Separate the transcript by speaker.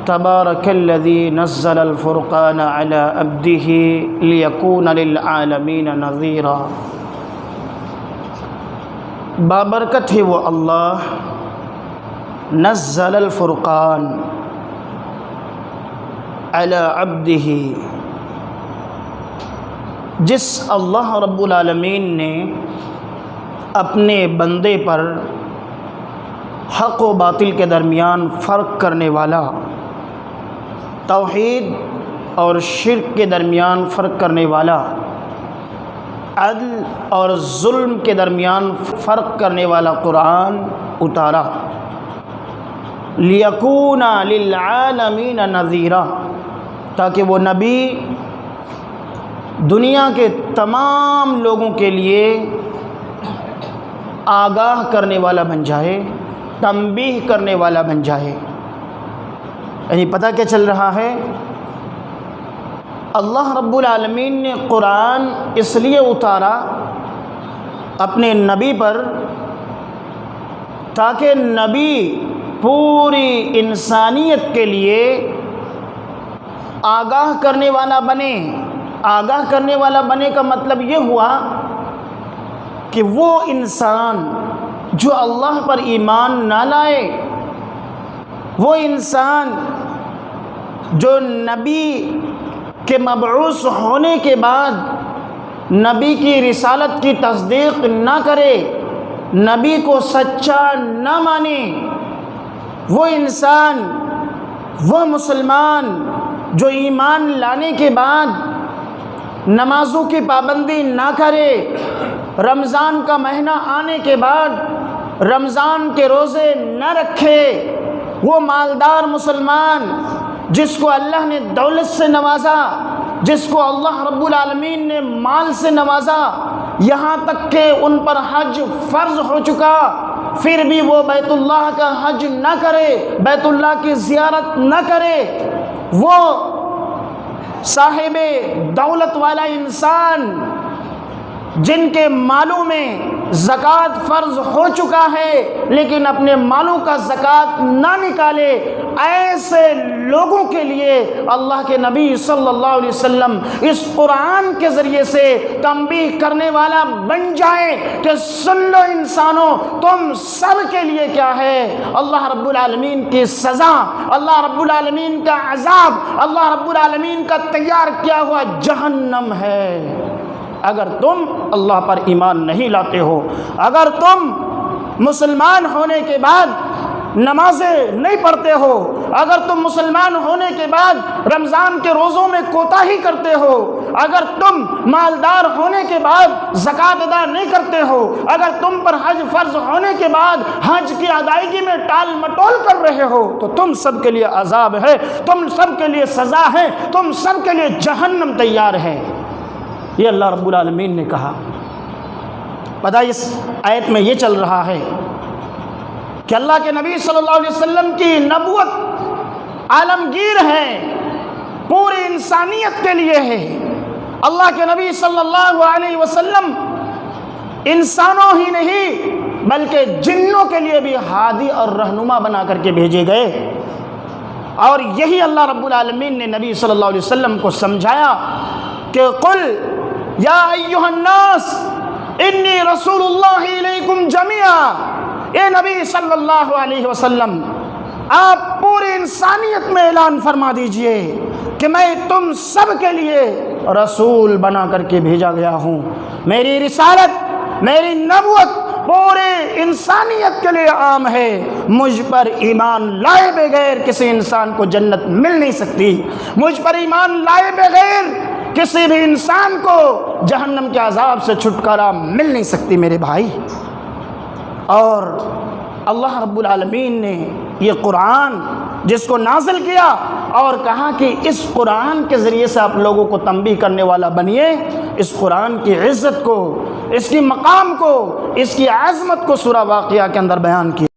Speaker 1: تبارک الذی نزل الفرقان علی عبدہ لیکون للعالمین نذیرا۔ بابرکت ہے وہ اللہ، نزل الفرقان علی عبدہ، جس اللہ رب العالمین نے اپنے بندے پر حق و باطل کے درمیان فرق کرنے والا، توحید اور شرک کے درمیان فرق کرنے والا، عدل اور ظلم کے درمیان فرق کرنے والا قرآن اتارا، لیکون للعالمین نذیرا، تاکہ وہ نبی دنیا کے تمام لوگوں کے لیے آگاہ کرنے والا بن جائے، تنبیہ کرنے والا بن جائے۔ یعنی پتہ کیا چل رہا ہے؟ اللہ رب العالمین نے قرآن اس لیے اتارا اپنے نبی پر تاکہ نبی پوری انسانیت کے لیے آگاہ کرنے والا بنے۔ آگاہ کرنے والا بنے کا مطلب یہ ہوا کہ وہ انسان جو اللہ پر ایمان نہ لائے، وہ انسان جو نبی کے مبعوث ہونے کے بعد نبی کی رسالت کی تصدیق نہ کرے، نبی کو سچا نہ مانے، وہ انسان، وہ مسلمان جو ایمان لانے کے بعد نمازوں کی پابندی نہ کرے، رمضان کا مہینہ آنے کے بعد رمضان کے روزے نہ رکھے، وہ مالدار مسلمان جس کو اللہ نے دولت سے نوازا، جس کو اللہ رب العالمین نے مال سے نوازا، یہاں تک کہ ان پر حج فرض ہو چکا، پھر بھی وہ بیت اللہ کا حج نہ کرے، بیت اللہ کی زیارت نہ کرے، وہ صاحب دولت والا انسان جن کے مالوں میں زکوٰۃ فرض ہو چکا ہے لیکن اپنے مالوں کا زکوٰۃ نہ نکالے، ایسے لوگوں کے لیے اللہ کے نبی صلی اللہ علیہ وسلم اس قرآن کے ذریعے سے تنبیہ کرنے والا بن جائے کہ سن لو انسانوں، تم سب کے لیے کیا ہے اللہ رب العالمین کی سزا، اللہ رب العالمین کا عذاب، اللہ رب العالمین کا تیار کیا ہوا جہنم ہے۔ اگر تم اللہ پر ایمان نہیں لاتے ہو، اگر تم مسلمان ہونے کے بعد نمازیں نہیں پڑھتے ہو، اگر تم مسلمان ہونے کے بعد رمضان کے روزوں میں کوتاہی کرتے ہو، اگر تم مالدار ہونے کے بعد زکوٰۃ ادا نہیں کرتے ہو، اگر تم پر حج فرض ہونے کے بعد حج کی ادائیگی میں ٹال مٹول کر رہے ہو، تو تم سب کے لیے عذاب ہے، تم سب کے لیے سزا ہے، تم سب کے لیے جہنم تیار ہے۔ یہ اللہ رب العالمین نے کہا۔ پتہ اس آیت میں یہ چل رہا ہے کہ اللہ کے نبی صلی اللہ علیہ وسلم کی نبوت عالمگیر ہے، پوری انسانیت کے لیے ہے۔ اللہ کے نبی صلی اللہ علیہ وسلم انسانوں ہی نہیں بلکہ جنوں کے لیے بھی ہادی اور رہنما بنا کر کے بھیجے گئے، اور یہی اللہ رب العالمین نے نبی صلی اللہ علیہ وسلم کو سمجھایا کہ قل یا ایھا الناس انی رسول اللہ الیکم جمیعا، اے نبی صلی اللہ علیہ وسلم آپ پوری انسانیت میں اعلان فرما دیجئے کہ میں تم سب کے لیے رسول بنا کر کے بھیجا گیا ہوں، میری رسالت، میری نبوت پورے انسانیت کے لیے عام ہے، مجھ پر ایمان لائے بغیر کسی انسان کو جنت مل نہیں سکتی، مجھ پر ایمان لائے بغیر کسی بھی انسان کو جہنم کے عذاب سے چھٹکارا مل نہیں سکتی میرے بھائی۔ اور اللہ رب العالمین نے یہ قرآن جس کو نازل کیا اور کہا کہ اس قرآن کے ذریعے سے آپ لوگوں کو تنبیہ کرنے والا بنیے، اس قرآن کی عزت کو، اس کی مقام کو، اس کی عظمت کو سورہ واقعہ کے اندر بیان کیا۔